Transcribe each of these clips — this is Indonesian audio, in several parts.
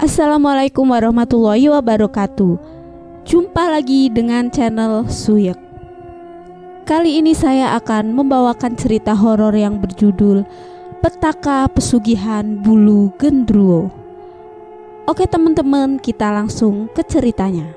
Assalamualaikum warahmatullahi wabarakatuh. Jumpa lagi dengan channel Suyek. Kali ini saya akan membawakan cerita horor yang berjudul Petaka Pesugihan Bulu Gendruwo. Oke teman-teman, kita langsung ke ceritanya.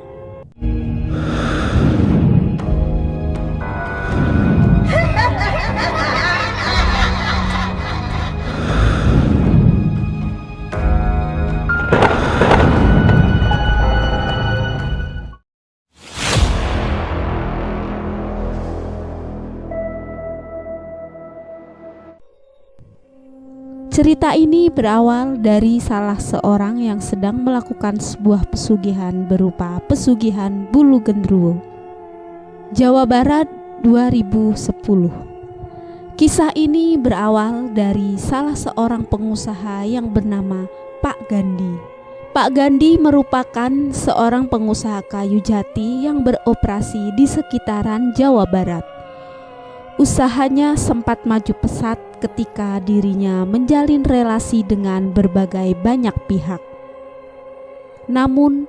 Cerita ini berawal dari salah seorang yang sedang melakukan sebuah pesugihan berupa pesugihan bulu gendruwo. Jawa Barat 2010. Kisah ini berawal dari salah seorang pengusaha yang bernama Pak Gandhi. Pak Gandhi merupakan seorang pengusaha kayu jati yang beroperasi di sekitaran Jawa Barat. Usahanya sempat maju pesat ketika dirinya menjalin relasi dengan berbagai banyak pihak. Namun,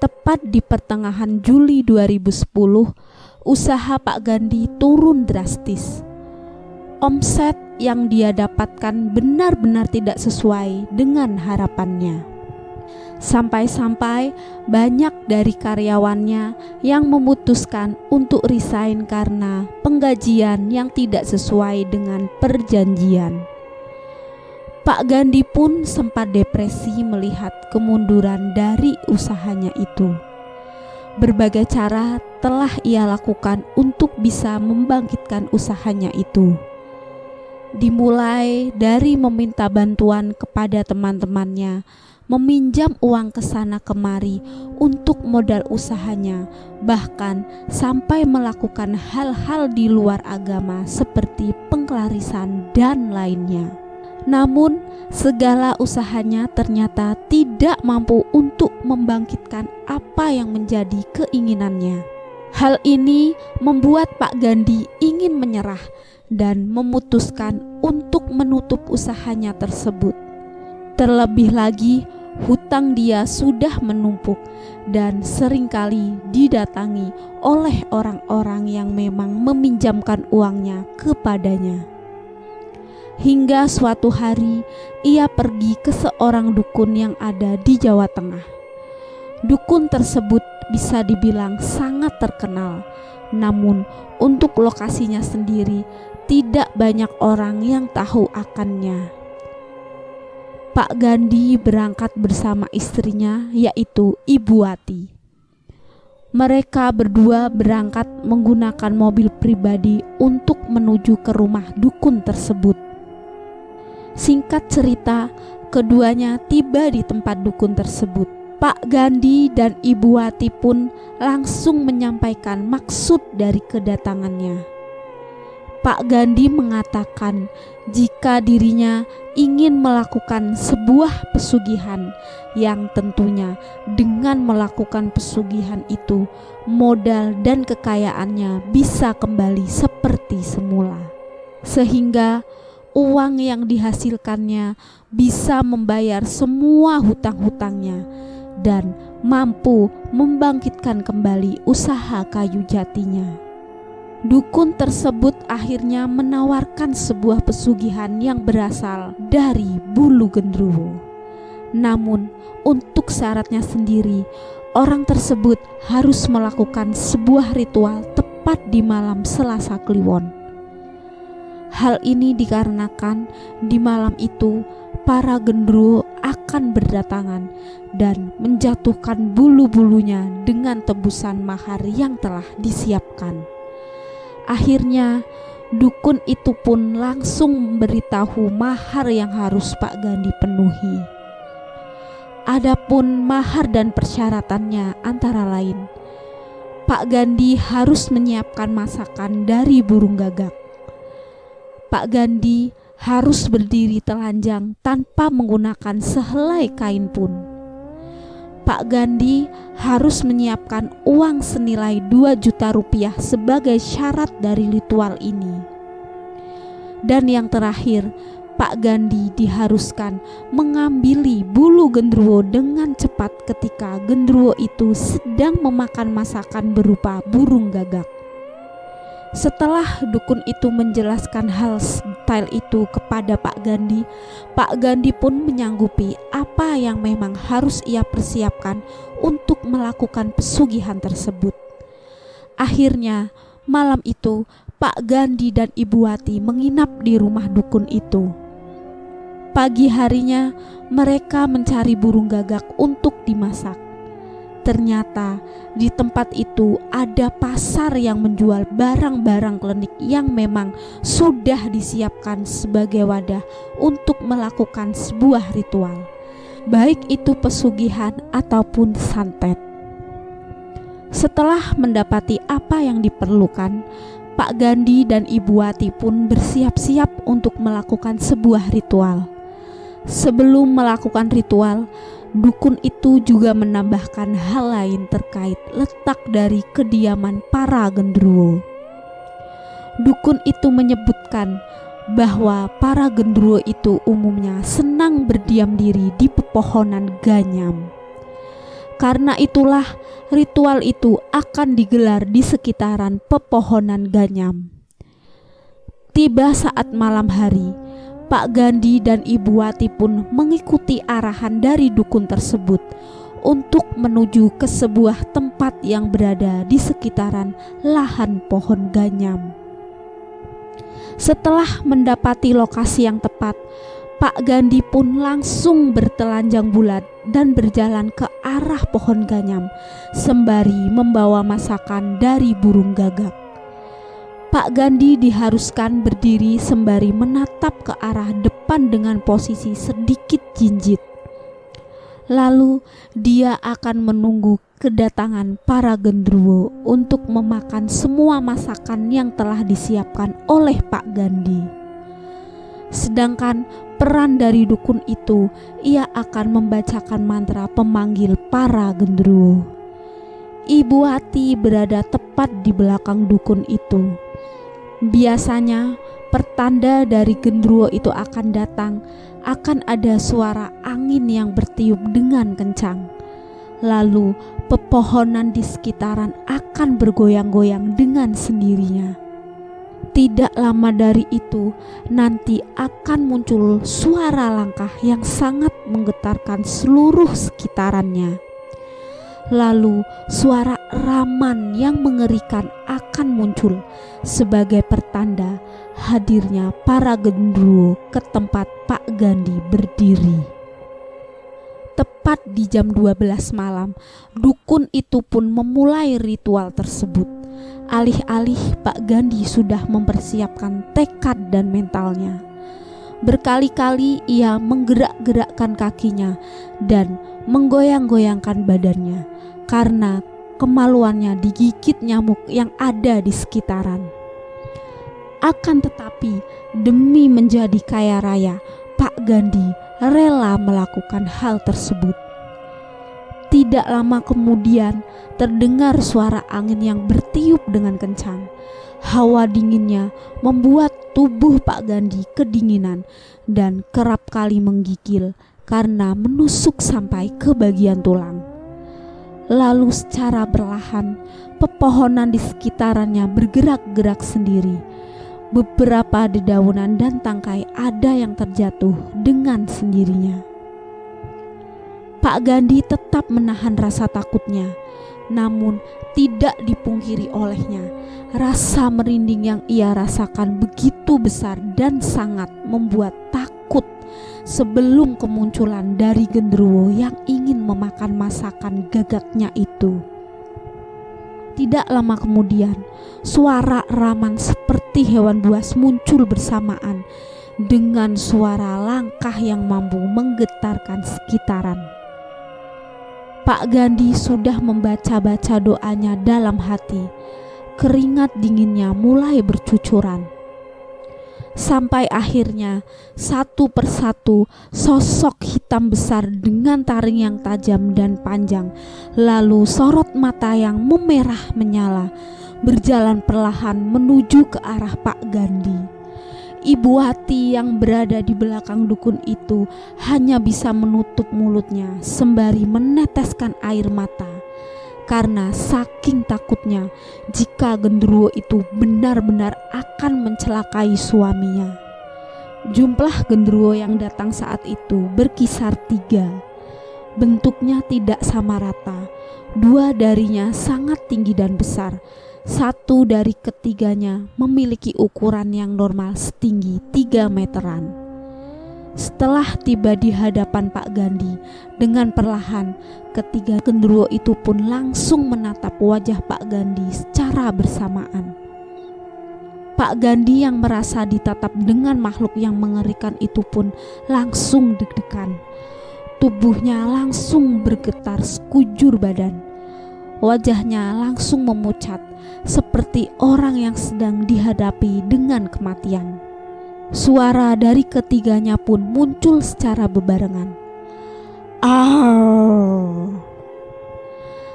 tepat di pertengahan Juli 2010, usaha Pak Gandhi turun drastis. Omset yang dia dapatkan benar-benar tidak sesuai dengan harapannya. Sampai-sampai banyak dari karyawannya yang memutuskan untuk resign karena penggajian yang tidak sesuai dengan perjanjian. Pak Gandhi pun sempat depresi melihat kemunduran dari usahanya itu. Berbagai cara telah ia lakukan untuk bisa membangkitkan usahanya itu. Dimulai dari meminta bantuan kepada teman-temannya, meminjam uang ke sana kemari untuk modal usahanya, bahkan sampai melakukan hal-hal di luar agama seperti pengklarisan dan lainnya. Namun, segala usahanya ternyata tidak mampu untuk membangkitkan apa yang menjadi keinginannya. Hal ini membuat Pak Gandhi ingin menyerah dan memutuskan untuk menutup usahanya tersebut. Terlebih lagi, hutang dia sudah menumpuk dan seringkali didatangi oleh orang-orang yang memang meminjamkan uangnya kepadanya. Hingga suatu hari ia pergi ke seorang dukun yang ada di Jawa Tengah. Dukun tersebut bisa dibilang sangat terkenal, namun untuk lokasinya sendiri tidak banyak orang yang tahu akannya. Pak Gandhi berangkat bersama istrinya, yaitu Ibu Wati. Mereka berdua berangkat menggunakan mobil pribadi untuk menuju ke rumah dukun tersebut. Singkat cerita, keduanya tiba di tempat dukun tersebut. Pak Gandhi dan Ibu Wati pun langsung menyampaikan maksud dari kedatangannya. Pak Gandhi mengatakan jika dirinya ingin melakukan sebuah pesugihan yang tentunya dengan melakukan pesugihan itu modal dan kekayaannya bisa kembali seperti semula, sehingga uang yang dihasilkannya bisa membayar semua hutang-hutangnya dan mampu membangkitkan kembali usaha kayu jatinya. Dukun tersebut akhirnya menawarkan sebuah pesugihan yang berasal dari bulu gendruwo. Namun, untuk syaratnya sendiri, orang tersebut harus melakukan sebuah ritual tepat di malam Selasa Kliwon. Hal ini dikarenakan di malam itu para gendruwo akan berdatangan dan menjatuhkan bulu-bulunya dengan tebusan mahar yang telah disiapkan. Akhirnya dukun itu pun langsung memberitahu mahar yang harus Pak Gandhi penuhi. Adapun mahar dan persyaratannya antara lain, Pak Gandhi harus menyiapkan masakan dari burung gagak. Pak Gandhi harus berdiri telanjang tanpa menggunakan sehelai kain pun. Pak Gandhi harus menyiapkan uang senilai 2 juta rupiah sebagai syarat dari ritual ini. Dan yang terakhir, Pak Gandhi diharuskan mengambil bulu genderuwo dengan cepat ketika genderuwo itu sedang memakan masakan berupa burung gagak. Setelah dukun itu menjelaskan hal style itu kepada Pak Gandhi pun menyanggupi apa yang memang harus ia persiapkan untuk melakukan pesugihan tersebut. Akhirnya malam itu Pak Gandhi dan Ibu Wati menginap di rumah dukun itu. Pagi harinya mereka mencari burung gagak untuk dimasak. Ternyata di tempat itu ada pasar yang menjual barang-barang klinik yang memang sudah disiapkan sebagai wadah untuk melakukan sebuah ritual, baik itu pesugihan ataupun santet. Setelah mendapati apa yang diperlukan, Pak Gandhi dan Ibu Wati pun bersiap-siap untuk melakukan sebuah ritual. Sebelum melakukan ritual, dukun itu juga menambahkan hal lain terkait letak dari kediaman para genderuwo. Dukun itu menyebutkan bahwa para genderuwo itu umumnya senang berdiam diri di pepohonan ganyam. Karena itulah ritual itu akan digelar di sekitaran pepohonan ganyam. Tiba saat malam hari, Pak Gandhi dan Ibu Wati pun mengikuti arahan dari dukun tersebut untuk menuju ke sebuah tempat yang berada di sekitaran lahan pohon ganyam. Setelah mendapati lokasi yang tepat, Pak Gandhi pun langsung bertelanjang bulat dan berjalan ke arah pohon ganyam sembari membawa masakan dari burung gagak. Pak Gandhi diharuskan berdiri sembari menatap ke arah depan dengan posisi sedikit jinjit. Lalu dia akan menunggu kedatangan para genderuwo untuk memakan semua masakan yang telah disiapkan oleh Pak Gandhi. Sedangkan peran dari dukun itu, ia akan membacakan mantra pemanggil para genderuwo. Ibu Wati berada tepat di belakang dukun itu. Biasanya pertanda dari genderuwo itu akan datang, akan ada suara angin yang bertiup dengan kencang. Lalu pepohonan di sekitaran akan bergoyang-goyang dengan sendirinya. Tidak lama dari itu, nanti akan muncul suara langkah yang sangat menggetarkan seluruh sekitarannya. Lalu suara raman yang mengerikan akan muncul sebagai pertanda hadirnya para genderuwo ke tempat Pak Gandhi berdiri. Tepat di jam 12 malam, dukun itu pun memulai ritual tersebut. Alih-alih Pak Gandhi sudah mempersiapkan tekad dan mentalnya. Berkali-kali ia menggerak-gerakkan kakinya dan menggoyang-goyangkan badannya karena kemaluannya digigit nyamuk yang ada di sekitaran. Akan tetapi demi menjadi kaya raya, Pak Gandhi rela melakukan hal tersebut. Tidak lama kemudian terdengar suara angin yang bertiup dengan kencang. Hawa dinginnya membuat tubuh Pak Gandhi kedinginan dan kerap kali menggigil karena menusuk sampai ke bagian tulang. Lalu secara perlahan pepohonan di sekitarannya bergerak-gerak sendiri. Beberapa dedaunan dan tangkai ada yang terjatuh dengan sendirinya. Pak Gandhi tetap menahan rasa takutnya, namun tidak dipungkiri olehnya. Rasa merinding yang ia rasakan begitu besar dan sangat membuat takut sebelum kemunculan dari genderuwo yang ingin memakan masakan gagaknya itu. Tidak lama kemudian, suara raman seperti hewan buas muncul bersamaan dengan suara langkah yang mampu menggetarkan sekitaran. Pak Gandhi sudah membaca-baca doanya dalam hati. Keringat dinginnya mulai bercucuran. Sampai akhirnya satu persatu sosok hitam besar dengan taring yang tajam dan panjang, lalu sorot mata yang memerah menyala, berjalan perlahan menuju ke arah Pak Gandhi. Ibu Wati yang berada di belakang dukun itu hanya bisa menutup mulutnya sembari meneteskan air mata karena saking takutnya jika genderuwo itu benar-benar akan mencelakai suaminya. Jumlah genderuwo yang datang saat itu berkisar 3. Bentuknya tidak sama rata. 2 darinya sangat tinggi dan besar. 1 dari ketiganya memiliki ukuran yang normal setinggi 3 meteran. Setelah tiba di hadapan Pak Gandhi, dengan perlahan ketiga genderuwo itu pun langsung menatap wajah Pak Gandhi secara bersamaan. Pak Gandhi yang merasa ditatap dengan makhluk yang mengerikan itu pun langsung deg-degan. Tubuhnya langsung bergetar sekujur badan. Wajahnya langsung memucat seperti orang yang sedang dihadapi dengan kematian. Suara dari ketiganya pun muncul secara bebarengan. Arr!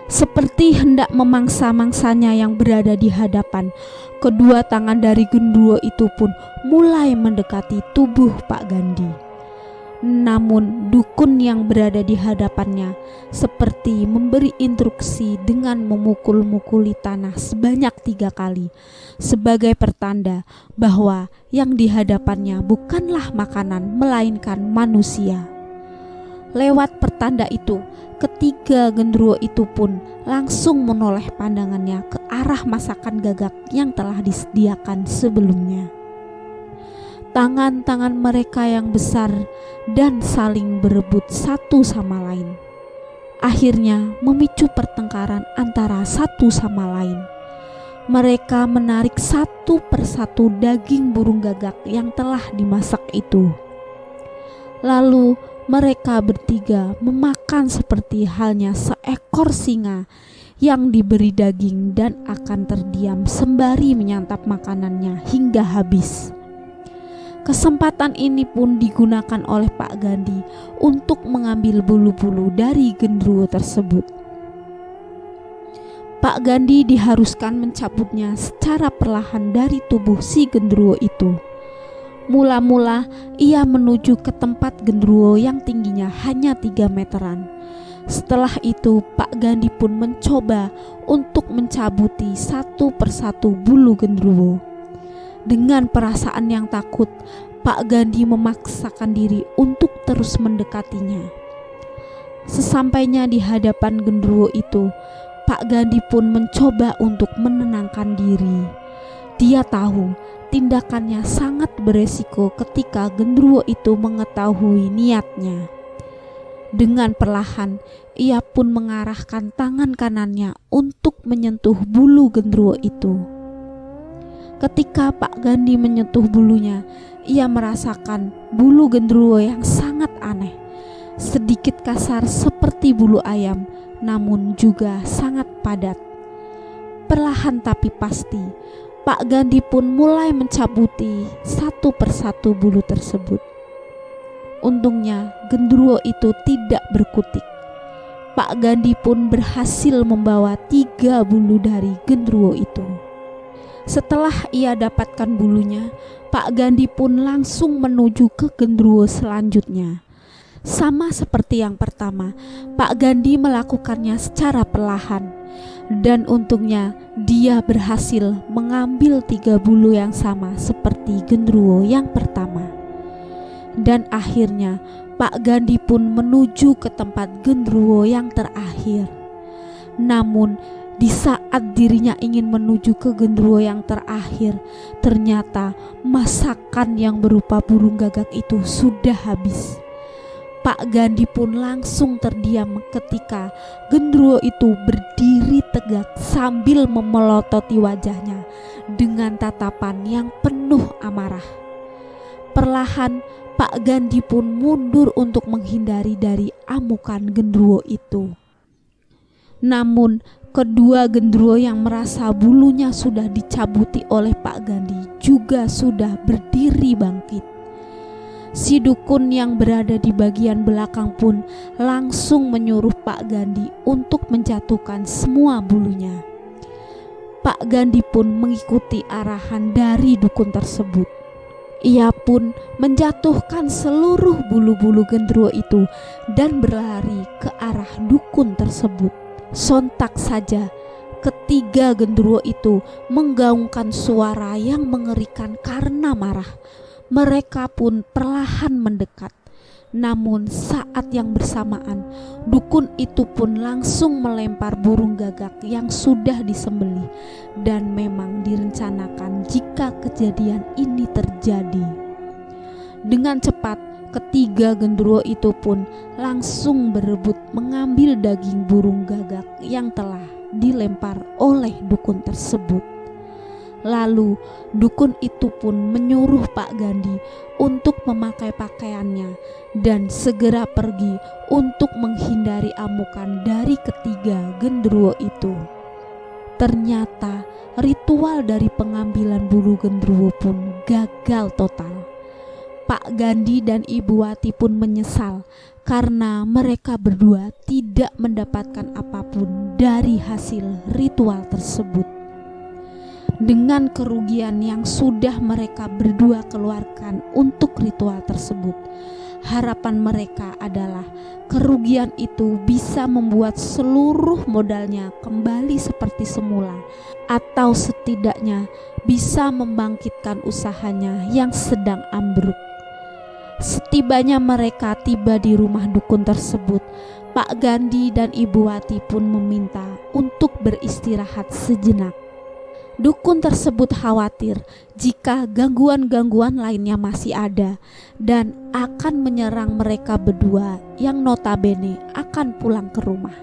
Seperti hendak memangsa-mangsanya yang berada di hadapan, kedua tangan dari genderuwo itu pun mulai mendekati tubuh Pak Gandhi. Namun dukun yang berada di hadapannya seperti memberi instruksi dengan memukul-mukuli tanah sebanyak 3 kali sebagai pertanda bahwa yang di hadapannya bukanlah makanan melainkan manusia. Lewat pertanda itu, ketiga genderuwo itu pun langsung menoleh pandangannya ke arah masakan gagak yang telah disediakan sebelumnya. Tangan-tangan mereka yang besar dan saling berebut satu sama lain akhirnya memicu pertengkaran antara satu sama lain. Mereka menarik satu persatu daging burung gagak yang telah dimasak itu. Lalu mereka bertiga memakan seperti halnya seekor singa yang diberi daging dan akan terdiam sembari menyantap makanannya hingga habis. Kesempatan ini pun digunakan oleh Pak Gandhi untuk mengambil bulu-bulu dari genderuwo tersebut. Pak Gandhi diharuskan mencabutnya secara perlahan dari tubuh si genderuwo itu. Mula-mula ia menuju ke tempat genderuwo yang tingginya hanya 3 meteran. Setelah itu Pak Gandhi pun mencoba untuk mencabuti satu persatu bulu genderuwo. Dengan perasaan yang takut, Pak Gandhi memaksakan diri untuk terus mendekatinya. Sesampainya di hadapan genderuwo itu, Pak Gandhi pun mencoba untuk menenangkan diri. Dia tahu tindakannya sangat beresiko ketika genderuwo itu mengetahui niatnya. Dengan perlahan, ia pun mengarahkan tangan kanannya untuk menyentuh bulu genderuwo itu. Ketika Pak Gandhi menyentuh bulunya, ia merasakan bulu genderuwo yang sangat aneh, sedikit kasar seperti bulu ayam, namun juga sangat padat. Perlahan tapi pasti, Pak Gandhi pun mulai mencabuti satu persatu bulu tersebut. Untungnya genderuwo itu tidak berkutik. Pak Gandhi pun berhasil membawa 3 bulu dari genderuwo itu. Setelah ia dapatkan bulunya, Pak Gandhi pun langsung menuju ke genderuwo selanjutnya. Sama seperti yang pertama, Pak Gandhi melakukannya secara perlahan. Dan untungnya dia berhasil mengambil 3 bulu yang sama seperti genderuwo yang pertama. Dan akhirnya Pak Gandhi pun menuju ke tempat genderuwo yang terakhir. Namun di saat dirinya ingin menuju ke genderuwo yang terakhir, ternyata masakan yang berupa burung gagak itu sudah habis. Pak Gandhi pun langsung terdiam ketika genderuwo itu berdiri tegak sambil memelototi wajahnya dengan tatapan yang penuh amarah. Perlahan Pak Gandhi pun mundur untuk menghindari dari amukan genderuwo itu. Namun kedua genderuwo yang merasa bulunya sudah dicabuti oleh Pak Gandhi juga sudah berdiri bangkit. Si dukun yang berada di bagian belakang pun langsung menyuruh Pak Gandhi untuk menjatuhkan semua bulunya. Pak Gandhi pun mengikuti arahan dari dukun tersebut. Ia pun menjatuhkan seluruh bulu-bulu genderuwo itu dan berlari ke arah dukun tersebut. Sontak saja ketiga genderuwo itu menggaungkan suara yang mengerikan karena marah. Mereka pun perlahan mendekat. Namun saat yang bersamaan, dukun itu pun langsung melempar burung gagak yang sudah disembelih, dan memang direncanakan jika kejadian ini terjadi. Dengan cepat, ketiga genderuwo itu pun langsung berebut mengambil daging burung gagak yang telah dilempar oleh dukun tersebut. Lalu dukun itu pun menyuruh Pak Gandhi untuk memakai pakaiannya dan segera pergi untuk menghindari amukan dari ketiga genderuwo itu. Ternyata ritual dari pengambilan bulu genderuwo pun gagal total. Pak Gandhi dan Ibu Wati pun menyesal karena mereka berdua tidak mendapatkan apapun dari hasil ritual tersebut. Dengan kerugian yang sudah mereka berdua keluarkan untuk ritual tersebut, harapan mereka adalah kerugian itu bisa membuat seluruh modalnya kembali seperti semula, atau setidaknya bisa membangkitkan usahanya yang sedang ambruk. Setibanya mereka tiba di rumah dukun tersebut, Pak Gandhi dan Ibu Wati pun meminta untuk beristirahat sejenak. Dukun tersebut khawatir jika gangguan-gangguan lainnya masih ada dan akan menyerang mereka berdua yang notabene akan pulang ke rumah.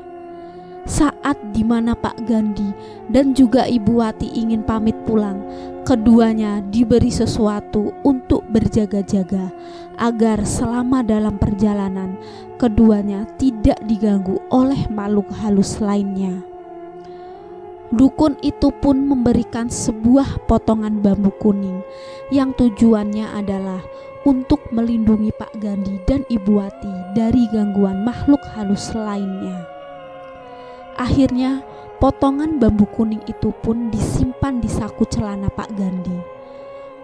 Saat dimana Pak Gandhi dan juga Ibu Wati ingin pamit pulang, keduanya diberi sesuatu untuk berjaga-jaga agar selama dalam perjalanan keduanya tidak diganggu oleh makhluk halus lainnya. Dukun itu pun memberikan sebuah potongan bambu kuning yang tujuannya adalah untuk melindungi Pak Gandhi dan Ibu Wati dari gangguan makhluk halus lainnya. Akhirnya potongan bambu kuning itu pun disimpan di saku celana Pak Gandhi.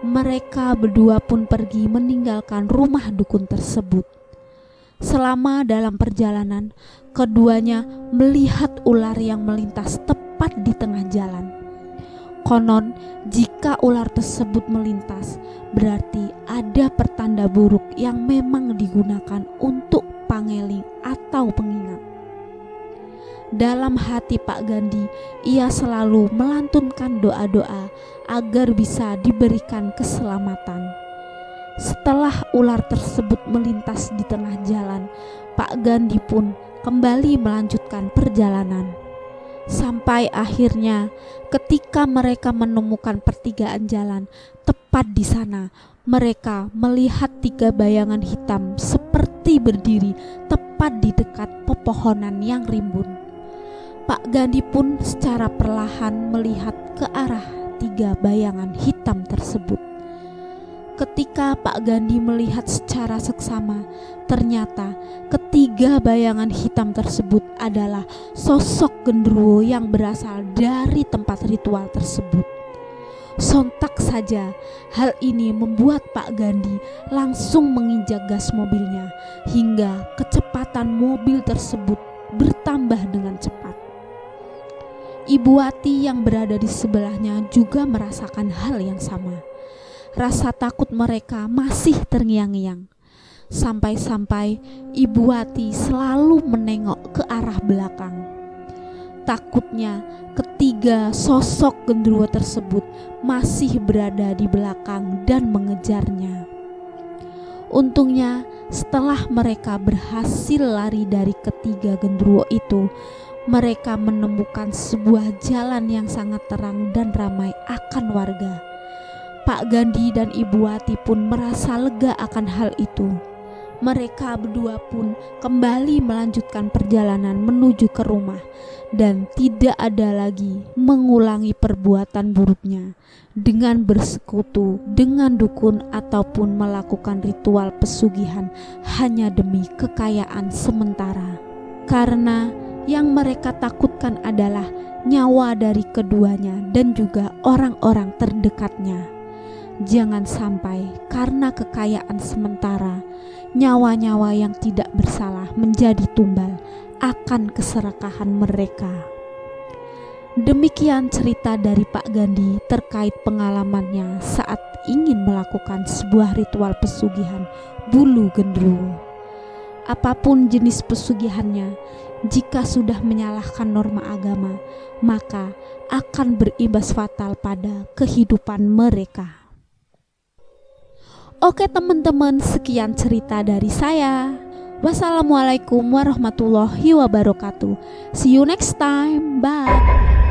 Mereka berdua pun pergi meninggalkan rumah dukun tersebut. Selama dalam perjalanan, keduanya melihat ular yang melintas tepat di tengah jalan. Konon, jika ular tersebut melintas, berarti ada pertanda buruk yang memang digunakan untuk pangeling atau pengingat. Dalam hati Pak Gandhi, ia selalu melantunkan doa-doa agar bisa diberikan keselamatan. Setelah ular tersebut melintas di tengah jalan, Pak Gandhi pun kembali melanjutkan perjalanan. Sampai akhirnya ketika mereka menemukan pertigaan jalan, tepat di sana mereka melihat 3 bayangan hitam seperti berdiri tepat di dekat pepohonan yang rimbun. Pak Gandhi pun secara perlahan melihat ke arah 3 bayangan hitam tersebut. Ketika Pak Gandhi melihat secara seksama, ternyata ketiga bayangan hitam tersebut adalah sosok genderuwo yang berasal dari tempat ritual tersebut. Sontak saja hal ini membuat Pak Gandhi langsung menginjak gas mobilnya hingga kecepatan mobil tersebut bertambah dengan cepat. Ibu Wati yang berada di sebelahnya juga merasakan hal yang sama. Rasa takut mereka masih terngiang-ngiang. Sampai-sampai Ibu Wati selalu menengok ke arah belakang. Takutnya ketiga sosok genderuwo tersebut masih berada di belakang dan mengejarnya. Untungnya setelah mereka berhasil lari dari ketiga genderuwo itu, mereka menemukan sebuah jalan yang sangat terang dan ramai akan warga. Pak Gandhi dan Ibu Wati pun merasa lega akan hal itu. Mereka berdua pun kembali melanjutkan perjalanan menuju ke rumah dan tidak ada lagi mengulangi perbuatan buruknya dengan bersekutu dengan dukun ataupun melakukan ritual pesugihan hanya demi kekayaan sementara. Karena yang mereka takutkan adalah nyawa dari keduanya dan juga orang-orang terdekatnya. Jangan sampai karena kekayaan sementara, nyawa-nyawa yang tidak bersalah menjadi tumbal akan keserakahan mereka. Demikian cerita dari Pak Gandhi terkait pengalamannya saat ingin melakukan sebuah ritual pesugihan bulu genderuwo. Apapun jenis pesugihannya, jika sudah menyalahkan norma agama, maka akan berimbas fatal pada kehidupan mereka. Oke teman-teman, sekian cerita dari saya. Wassalamualaikum warahmatullahi wabarakatuh. See you next time. Bye.